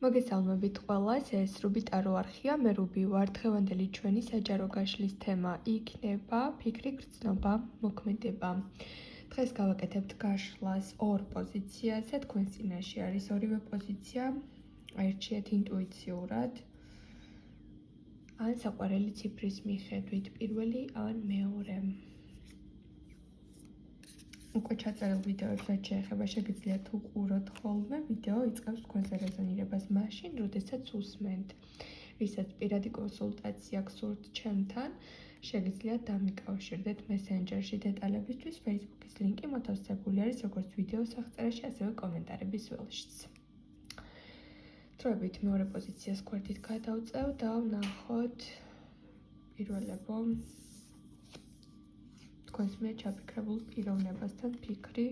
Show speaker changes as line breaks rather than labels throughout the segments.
მოგესალმებით ყველას, ეს რუბი ტარო არხია, მე რუბი ვარ. დღევანდელი ჩვენი საჯარო გაშლის თემა იქნება ფიქრი, გრძნობა, მოქმედება. დღეს გავაკეთებთ გაშლას ორ პოზიციაზე, თქვენს წინაშე არის ორივე პოზიცია. აირჩიეთ ინტუიციურად ან საყვარელი ციფრის მიხედვით, პირველი ან მეორე. უკვე ჩაწერილ ვიდეოებს რაც შეეხება შეგიძლიათ უყუროთ ხოლმე, ვიდეო იწყებს თქვენზე რეზონირებას მაშინ, როდესაც უსმენთ. ვისაც პირადი კონსულტაცია გსურთ ჩემთან, შეგიძლიათ დამიკავშირდეთ მესენჯერში. დეტალებისთვის Facebook-ის ლინკი მოთავსებული არის როგორც ვიდეოს აღწერაში, ასევე კომენტარების ველშიც. დროებით მეორე პოზიციას გვერდით გადავწევ და ვნახოთ პირველებო თქვენს მიერ ჩაფიქრებულ პიროვნებასთან ფიქრი,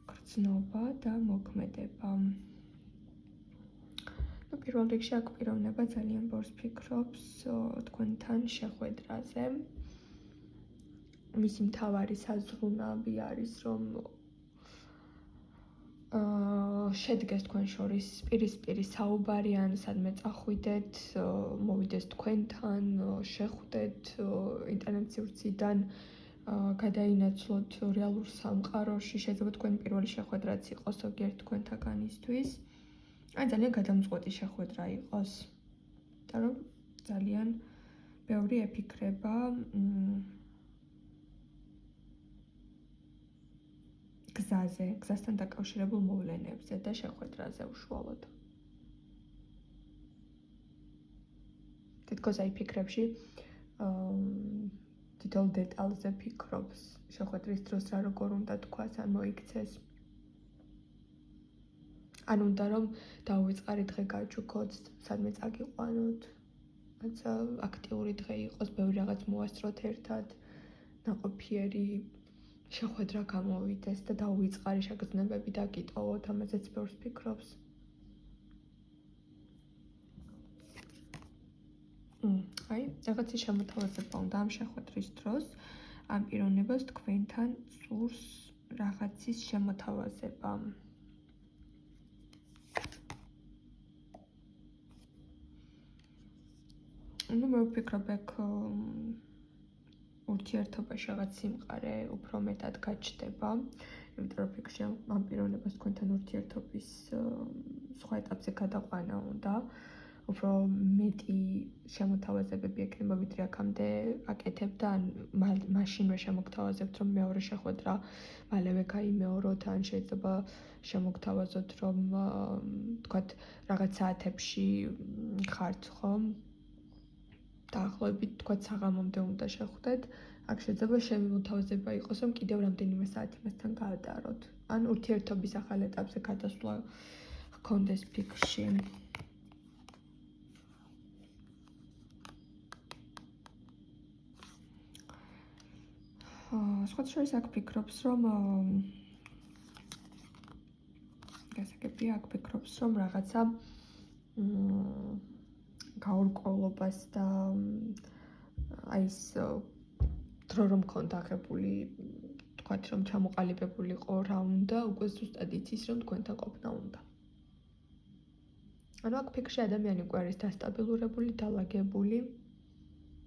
გრძნობა და მოქმედება. პირველ რიგში აქ პიროვნება ძალიან ბევრს ფიქრობს თქვენთან შეხვედრაზე. მისი მთავარი საზღვრუნავი არის, რომ შედგეს თქვენ შორის პირისპირი საუბარი, ან სადმე წახვიდეთ, მოვიდეს თქვენთან, შეხვდეთ ინტერნეტ სივრციდან, გადაინაცვლოთ რეალურ სამყაროში, შეიძლება თქვენი პირველი შეხვედრაც იყოს ზოგიერთ თქვენთაგანისთვის. ან ძალიან გადამწყვეტი შეხვედრა იყოს. და რომ ძალიან ბევრი ეფიქრება გზასთან დაკავშირებულ მოვლენებზე და შეხვედრაზე უშუალოდ. თითქოს აი ფიქრებში თითოეულ დეტალზე ფიქრობს, შეხვედრის დროს რა როგორ უნდა თქვას, ან მოიქცეს. ან უნდა რომ დაუვიწყარი დღე გაჩუქოთ, სადმე წაგიყვანოთ, რაცა აქტიური დღე იყოს, ბევრი რაღაც მოასწროთ ერთად, ნაყოფიერი შეხვედრა გამოვიდეს და დაუვიწყარი შეგრძნებები დაგიტოვოთ, ამაზეც ბევრს ფიქრობს. აი, რაღაცის შემოთავაზება უნდა ამ შეხვედრის დროს, ამ პიროვნებას თქვენთან სურს რაღაცის შემოთავაზება. მე ვფიქრობ, აქ ურთიერთობაში რაღაც სიმყარე უფრო მეტად გაჩნდება, იმიტომ რომ ფიქრში ამ პიროვნებას თქვენთან ურთიერთობის სხვა ეტაპზე გადაყვანა უნდა. უფრო მეტი შემოთავაზებები ექნება, ვიდრე აქამდე აკეთებდა, ან მაშინვე შემოგთავაზებთ, რომ მეორე შეხვედრა მალევე გაიმეოროთ, ან შეიძლება შემოგთავაზოთ, რომ თქვათ რაღაც საათებში ხართ, ხომ? დაახლოებით თქვათ საღამომდე უნდა შეხვდეთ. აქ შეიძლება შემოთავაზება იყოს, რომ კიდევ რამდენიმე საათი მასთან გაატაროთ. ან ურთიერთობის ახალ ეტაპზე გადასვლა ჰქონდეს ფიქრში. სხვათა შორის აქ ფიქრობს, რომ გასაგებია, აქ ფიქრობს, რომ რაღაცა გაურკვევლობას და აი ეს დრო რომ მქონდა აღებული, თქვათ რომ ჩამოყალიბებულიყო რა უნდა, უკვე ზუსტად იცის, რომ თქვენთან ყოფნა უნდა. ანუ აქ ფიქრში ადამიანი უკვე არის დასტაბილურებული, დალაგებული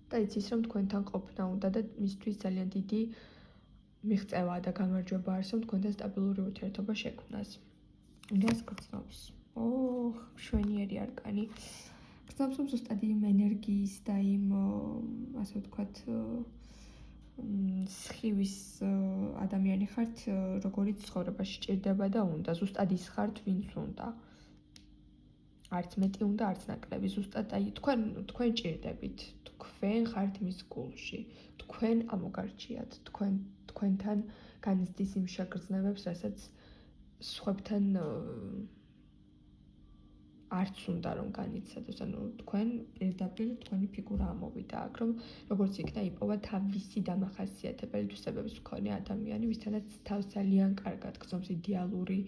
და იცის, რომ თქვენთან ყოფნა უნდა და მისთვის ძალიან დიდი მიღწევა და გამარჯვება არის, რომ თქვენთან სტაბილური ურთიერთობა შექმნას. გას გრძნობს. მშვენიერი არკანი. გრძნობს, რომ ზუსტად იმ ენერგიის და იმ, ასე ვთქვათ, სხივის ადამიანი ხართ, როგორიც ცხოვრებაში ჭირდება და უნდა. ზუსტად ის ხართ, ვინც უნდა. არც მეტი უნდა, არც ნაკლები. ზუსტად აი თქვენ ჭირდებით. თქვენ ხართ მის გულში. თქვენ ამოგარჩიათ. თქვენთან განიცდის იმ შეგრძნებებს, რასაც სხვებთან არც უნდა რომ განიცადოს. ანუ თქვენ პირდაპირ თქვენი ფიგურა ამოვიდა აქ, რომ როგორც იქნა იპოვა თავისი დამახასიათებელი თვისებების მქონე ადამიანი, ვისთანაც თავს ძალიან კარგად გრძნობს, იდეალური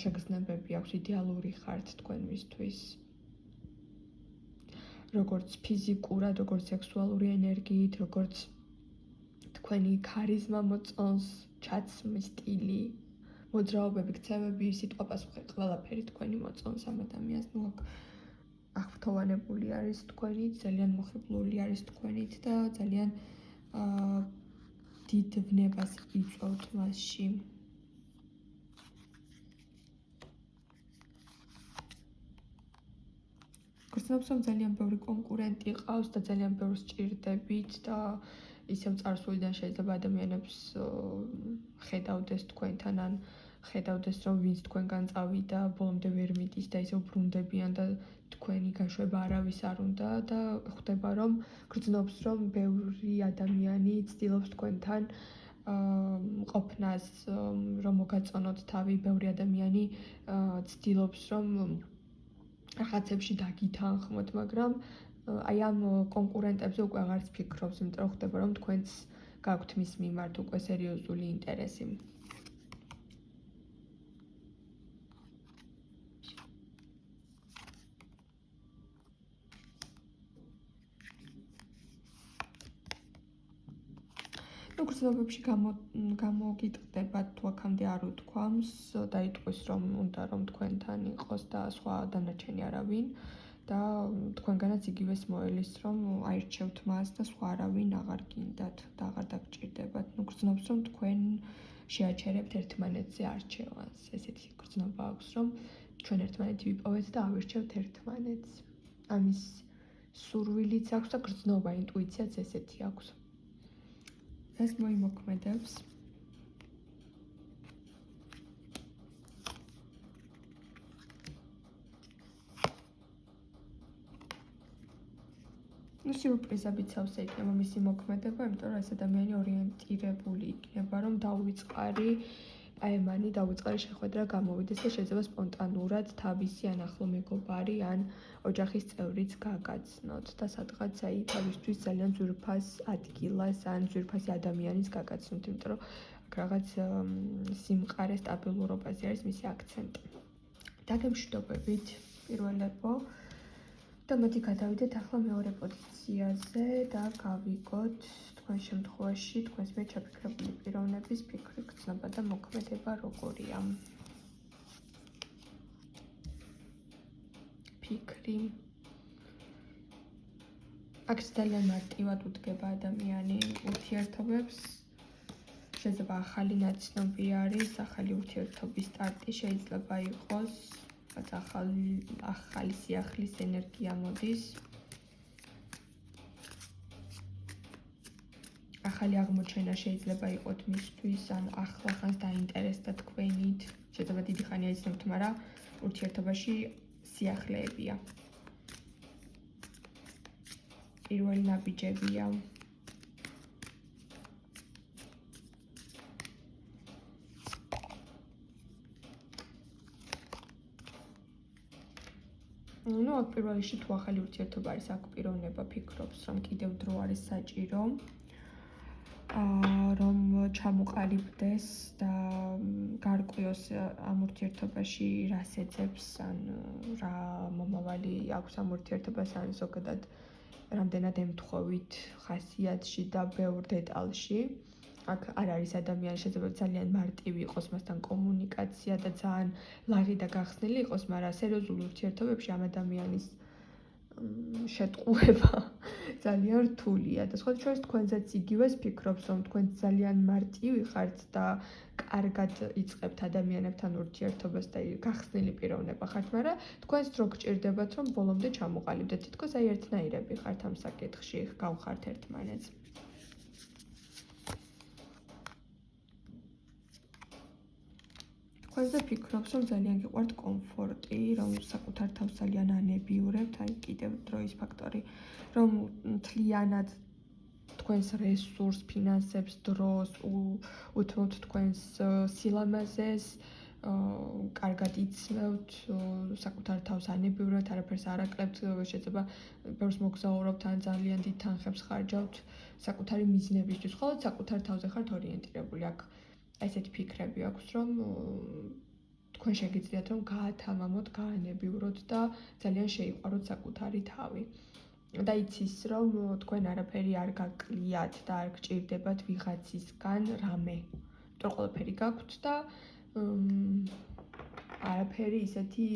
შეგრძნებები აქვს, იდეალური ხართ თქვენ მისთვის. როგორც ფიზიკურად, როგორც სექსუალური ენერგიით, როგორც თქვენი ქარიზმა მოწონს, ჩაცმის სტილი, მოძრაობები, ქცევები, სიტყვაპასუხი, ყველაფერი თქვენი მოწონს ამ ადამიანს. ნუ აქ აღფრთოვანებული არის თქვენით, ძალიან მოხიბლული არის თქვენით და ძალიან დიდ ვნებას იწვევთ მასში. გრძნობს, რომ ძალიან ბევრი კონკურენტი ყავს და ძალიან ბევრს ჭირდებით და ისევ წარსულიდან შეიძლება ადამიანებს ხედავდეს თქვენთან ან ხედავდეს, რომ ვინც თქვენგან წავიდა, ბოლომდე ვერ მიდის და ისევ ბრუნდებიან და თქვენი გაშვება არავის არ უნდა და ხვდება, რომ გრძნობს, რომ ბევრი ადამიანი ცდილობს თქვენთან ყოფნას, რომ მოგაწონოთ თავი, ბევრი ადამიანი ცდილობს, რომ რაღაცებში დაგითანხმოთ, მაგრამ აი ამ კონკურენტებზე უკვე აღარც ფიქრობს, იმიტომ რომ ხვდება, რომ თქვენც გაქვთ მის მიმართ უკვე სერიოზული ინტერესი. გრძნობებში გამოგიტყდებათ თუ აქამდე არ უთქვამს და იტყვის, რომ უნდა რომ თქვენთან იყოს და სხვა დანარჩენი არავინ და თქვენგანაც იგივეს მოელის, რომ აირჩევთ მას და სხვა არავინ აღარ გინდათ და აღარ დაგჭირდებათ. გრძნობს, რომ თქვენ შეაჩერებთ ერთმანეთზე არჩევანს. ესეთი გრძნობა აქვს, რომ ჩვენ ერთმანეთი ვიპოვეთ და ავირჩევთ ერთმანეთს. ამის სურვილიც აქვს და გრძნობა, ინტუიციაც ესეთი აქვს. ეს მოიმოქმედებს. სიურპრიზებიც სავსე იქნება მისი მოქმედება, იმიტომ რომ ეს ადამიანი ორიენტირებული იქნება, რომ დაუვიწყარი აემანი, დაუვიწყარი შეხვედრა გამოვიდეს და შეიძლება სპონტანურად თავისი ან ახლო მეგობარი ან ოჯახის წევრიც გაგაცნოთ და სადღაც აი თავისთვის ძალიან ძვირფას ადგილას ან ძვირფასი ადამიანის გაგაცნოთ, იმიტომ რომ რაღაც სიმყარე სტაბილურობაზე არის მისი აქცენტი. დაგემშვიდობებით პირველებო და მოდი გადავიდეთ ახლა მეორე პოზიციაზე და გავიგოთ თქვენ შემთხვევაში თქვენს მიერ ჩაფიქრებული პიროვნების ფიქრი, გრძნობა და მოქმედება როგორია. ფიქრი. აქ ძალიან მარტივად უდგება ადამიანი ურთიერთობებს. შეიძლება ახალი ნაცნობი არის, ახალი ურთიერთობის სტარტი შეიძლება იყოს, ახალი სიახლის ენერგია მოდის. ახალი აღმოჩენა შეიძლება იყოს მისთვის, ან ახლა ხანს დაინტერესდა თქვენით. შეიძლება დიდი ხანია იცნობთ, მაგრამ ურთიერთობაში სიახლეებია. პირველი ნაბიჯებია. ნუ აქ პირველ რიგში თუ ახალი ურთიერთობა არის, აქ პიროვნება ფიქრობს, რომ კიდევ დრო არის საჭირო, რომ ჩამოყალიბდეს და გარკვიოს ამ ურთიერთობაში რას ეძებს, ან რა მომავალი აქვს ამ ურთიერთობას, ან ზოგადად რამდენად ემთხვევით ხასიათში და ბევრ დეტალში. აქ არ არის ადამიანი, შეიძლება ძალიან მარტივი იყოს მასთან კომუნიკაცია და ძალიან ლაღი და გახსნილი იყოს, მაგრამ სერიოზულ ურთიერთობებში ამ ადამიანის შეტყუება ძალიან რთულია და სხვა შორის თქვენზეც იგივეს ფიქრობს, რომ თქვენ ძალიან მარტივი ხართ და კარგად იწყებთ ადამიანებთან ურთიერთობას და გახსნილი პიროვნება ხართ, მაგრამ თქვენს დრო გჭირდებათ, რომ ბოლომდე ჩამოყალიბდეთ. თითქოს აი ერთნაირები ხართ ამ საკითხში, გავხართ ერთმანეთს. თქვენზე ფიქრობს, რომ ძალიან გიყვართ კომფორტი, რომ საკუთარ თავს ძალიან ანებიურებთ, აი კიდევ დროის ფაქტორი, რომ მთლიანად თქვენს რესურს, ფინანსებს, დროს უთმობთ თქვენს სილამაზეს, კარგად იცნევთ, საკუთარ თავს ანებიურებთ, არაფერს არ აკლებთ, შეიძლება ბევრს მოგზაურობთ, ან ძალიან დიდ თანხებს ხარჯავთ საკუთარი მიზნებისთვის, ხოლო საკუთარ თავზე ხართ ორიენტირებული. აქ ესეთი ფიქრები აქვს, რომ თქვენ შეგიძლიათ რომ გაათამამოთ, გაანებიუროთ და ძალიან შეიყვაროთ საკუთარი თავი. და იცის, რომ თქვენ არაფერი არ გაკლიათ და არ გჭირდებათ ვიღაცისგან რამე. იმიტომ ყველაფერი გაქვთ და არაფერი ისეთი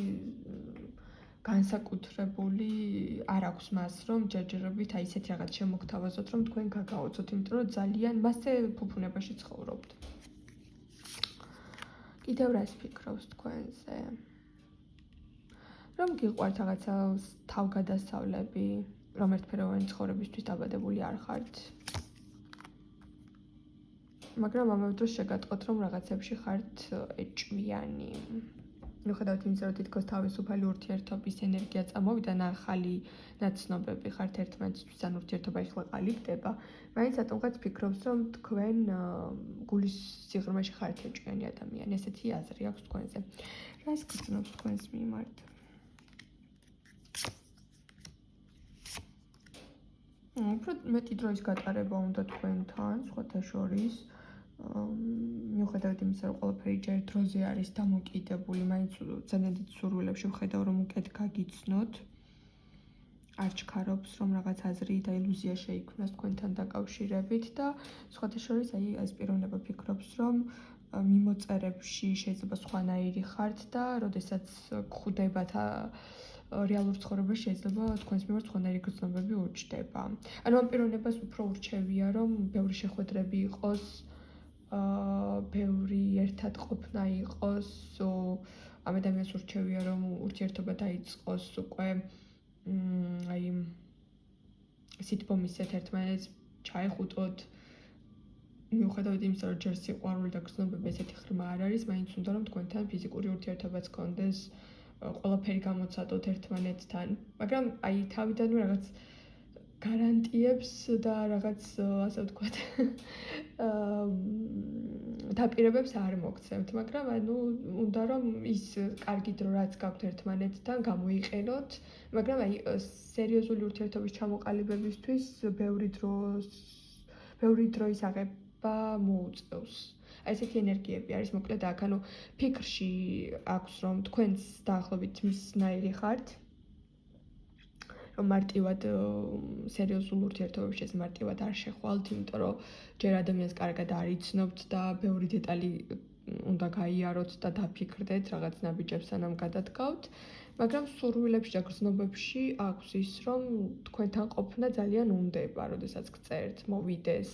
განსაკუთრებული არ აქვს მას, რომ ჯერჯერობით აი ისეთი რაღაც შემოგთავაზოთ, რომ თქვენ გაგაოცოთ, იმიტომ რომ ძალიან მასზე ფუფუნებაში ცხოვრობთ. კიდევ რას ფიქრობს თქვენზე? რომ გიყვართ რაღაცა თავგადასავლები, რომ ერთფეროვანი ცხოვრებისთვის დაბადებული არ ხართ. მაგრამ ამავე დროს შეგატყოთ, რომ რაღაცებში ხართ ეჭვიანი. მიუხედავად იმისა, რომ თითქოს თავისუფალი ურთიერთობის ენერგია წამოვიდა, ახალი ნაცნობები ხართ ერთმანეთისთვის, ან ურთიერთობა ეხლა ყალიბდება, მაინც რატომღაც ფიქრობს, რომ თქვენ გულის სიღრმეში ხართ ეჭვიანი ადამიანი. ესეთი აზრი აქვს თქვენზე. რას გრძნობს თქვენს მიმართ? უფრო მეტი დროის გატარება უნდა თქვენთან, სხვათა შორის. მიუხედავად იმისა, რომ ყველაფერი ჯერ დროზე არის დამოკიდებული, მაინც ძალიან დიდ სურვილებში ვხედავ, რომ უკეთ გაგიცნოთ. არ ჩქარობს, რომ რაღაც აზრი და ილუზია შეიქმნას თქვენთან დაკავშირებით და სხვათა შორის აი ეს პიროვნება ფიქრობს, რომ მიმოწერებში შეიძლება სხვანაირი ხართ და როდესაც გვხვდებათ რეალურ ცხოვრებაში შეიძლება თქვენს მიმართ სხვანაირი გრძნობები ურჩდება. ანუ ამ პიროვნებას უფრო ურჩევია, რომ ბევრი შეხვედრები იყოს, ბევრი ერთად ყოფნა იყოს, ამ ადამიანს ურჩევია, რომ ურთიერთობა დაიწყოს უკვე აი სითბომისეთ ერთმანეთს ჩაეხუტოთ. მიუხედავად იმისა, რომ ჯერ სიყვარული და გრძნობები ესეთი ღრმა არ არის, მაინც უნდა რომ თქვენთან ფიზიკური ურთიერთობაც გქონდეს, ყველაფერი გამოცადოთ ერთმანეთთან, მაგრამ აი თავიდანვე რაღაც გარანტიებს და რაღაც ასე ვთქვათ დაპირებებს არ მოგცემთ, მაგრამ ანუ უნდა რომ ის კარგი დრო რაც გაქვთ ერთმანეთთან გამოიყენოთ, მაგრამ აი სერიოზული ურთიერთობის ჩამოყალიბებისთვის ბევრი დროის აღება მოუწევს. აი ესეთი ენერგიები არის მოკლედ აქ, ანუ ფიქრში აქვს, რომ თქვენს დაახლოებით მისნაირი ხართ, რომ მარტივად სერიოზულ ურთიერთობებში ეს მარტივად არ შეხვალთ, იმიტომ რომ ჯერ ადამიანს კარგად არ იცნობთ და ბევრი დეტალი უნდა გაიაროთ და დაფიქრდეთ, რაღაც ნაბიჯებს სანამ გადადგავთ, მაგრამ სურვილებში და გრძნობებში აქვს ის, რომ თქვენთან ყოფნა ძალიან უნდება, როდესაც გწერთ, მოვიდეს,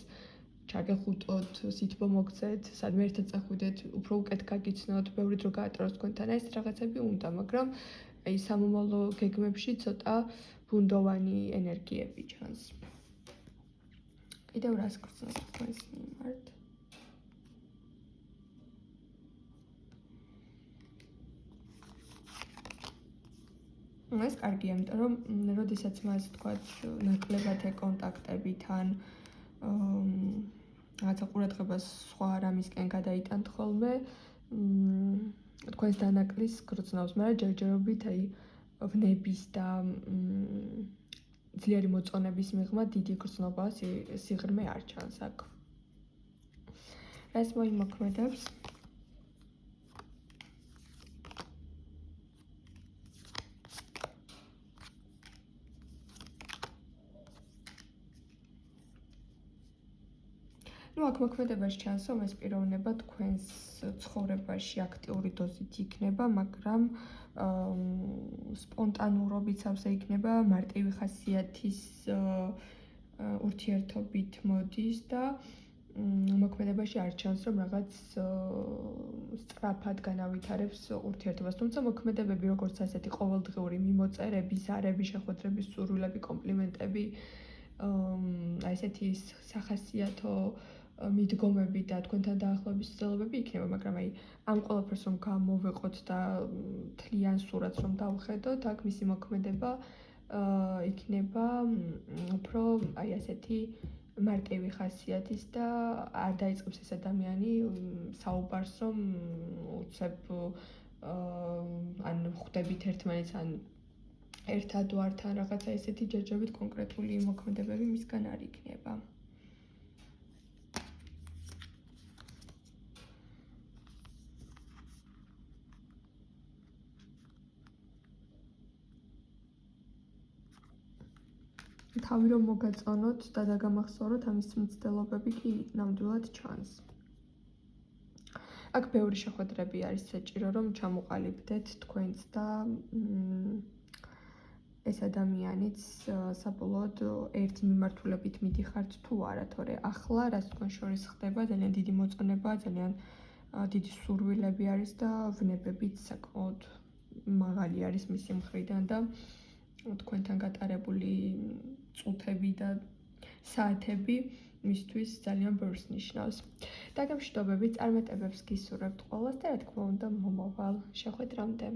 ჩაგეხუტოთ, სითბო მოგცეთ, სადმე ერთად წახვიდეთ, უფრო უკეთ გაგიცნოთ, ბევრი დრო გაატაროთ თქვენთან, ეს რაღაცები უნდა, მაგრამ აი სამომავლო გეგმებში ცოტა ბუნდოვანი ენერგიები ჩანს. კიდევ რას გრძნობს თქვენს მიმართ? ეს კარგია, იმიტომ რომ როდესაც მას თქვათ ნაკლებად ეკონტაქტები თან რაღაცა ყურადღებას სხვა რამისკენ გადაიტანთ ხოლმე, თქვენს დანაკლის გრძნობს, მაგრამ ჯერჯერობით აი ვნების და ძლიერი მოწონების მიღმა დიდი გრძნობა, სიღრმე არ ჩანს აქ. რას მოიმოქმედებს? აქ მოქმედებაში ჩანს, რომ ეს პიროვნება თქვენს ცხოვრებაში აქტიური დოზით იქნება, მაგრამ სპონტანურობით სავსე იქნება, მარტივი ხასიათის ურთიერთობით მოდის და მოქმედებაში არ ჩანს, რომ რაღაც სწრაფად განავითარებს ურთიერთობას. თუმცა მოქმედებები, როგორც ასეთი ყოველდღიური მიმოწერები, ზარები, შეხვედრების სურვილები, კომპლიმენტები, აი ესეთი სახასიათო მიდგომები და თქვენთან დაახლოების ცდილობები იქნება, მაგრამ აი ამ ყველაფერს რომ გამოვეყოთ და თლიან სურათს რომ დავხედოთ, აქ მისი მოქმედება იქნება უფრო აი ასეთი მარტივი ხასიათის და არ დაიწყებს ეს ადამიანი საუბარს, რომ უცებ ან ხვდებით ერთმანეთს, ან ერთად ვართ, ან რაღაცა ესეთი ჯერჯერობით კონკრეტული მოქმედებები მისგან არ იქნება. თავი რომ მოგაწონოთ და დაგამახსოვროთ, ამის მცდელობები კი ნამდვილად ჩანს. აქ ბევრი შეხვედრები არის საჭირო, რომ ჩამოყალიბდეთ თქვენც და ეს ადამიანიც საბოლოოდ ერთი მიმართულებით მიდიხართ თუ არა, თორე ახლა რაც თქვენ შორის ხდება, ძალიან დიდი მოწონება, ძალიან დიდი სურვილები არის და ვნებებით საკმაოდ მაღალი არის მისი მხრიდან და თქვენთან გატარებული წუთები და საათები მისთვის ძალიან ბევრს ნიშნავს. დაგემშვიდობებით, წარმატებებს გისურვებთ ყველას და რა თქმა უნდა მომავალ შეხვედრამდე.